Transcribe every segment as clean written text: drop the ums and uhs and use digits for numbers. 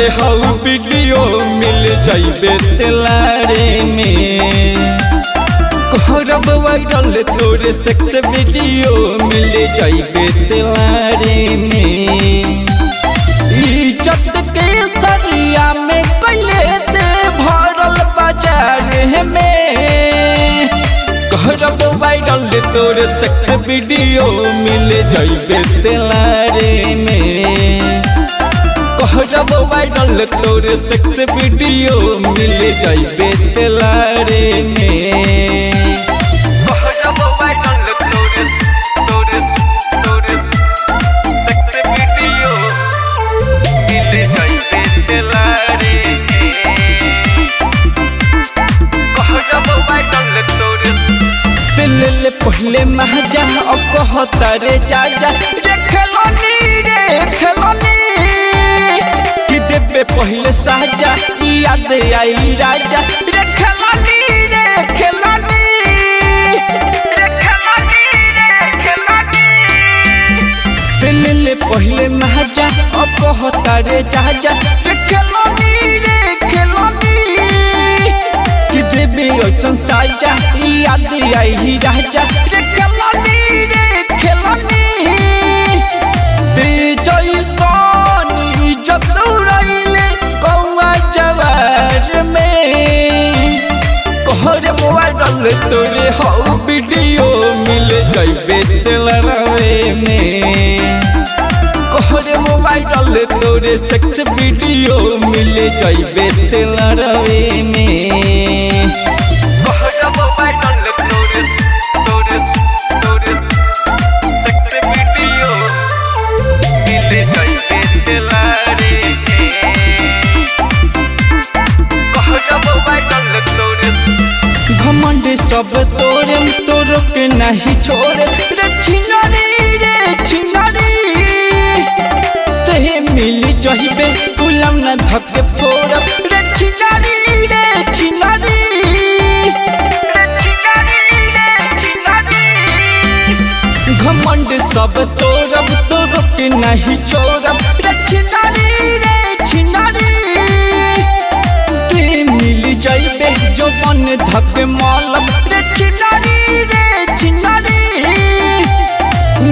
तोरे हाउ वीडियो मिल जाइबे तेलारे में करब वायरल तोरे सेक्स वीडियो मिल जाइबे तेलारे में इज्जत के सरिया में कैले ते भरल बाजार में करब वायरल तोरे सेक्स वीडियो मिल जाइबे तेलारे में करब वायरल तोरे सेक्स वीडियो मिल जाइबे तेलारे में करब वायरल तोरे सेक्स वीडियो मिल जाइबे तेलारे में करब वायरल तोरे दिल पहले महजा अब कहता रे जा रे खेलोनी देवे पहले साजा याद आई राजा रे खेलानी दिल पहले महजा अब कहता रे जा रे खेलानी कि देवे ऐसन साजा याद आई राजा रे खेलानी वायरल तोरे हाउ वीडियो मिल जाइबे तेलारे में करब वायरल तोरे सेक्स वीडियो मिल जाइबे तेलारे में करब वायरल तोरे सेक्स वीडियो मिल जाइबे तेलारे में करब वायरल तोरे घमंड सब तोरे तोरो के नहीं छोड़े रे छिनारी ते मिली चाहिए गुलाम न धके फोड़ब रे छिनारी घमंड सब तोरब तोरो के नहीं छोड़ब रे छिनारी ते मिली जाइबे जो मन धके मालब रे छिनारी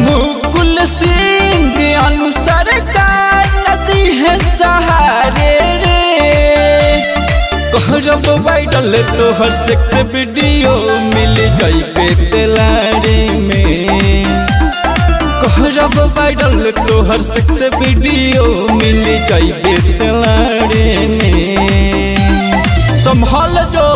मुकुल सिंह अनुसार का नदी है सहारे रे करब वायरल तोहर सेक्स वीडियो मिल जाइबे तेलारे में करब वायरल तोहर सेक्स वीडियो मिल जाइबे तेलारे में संभाल जो।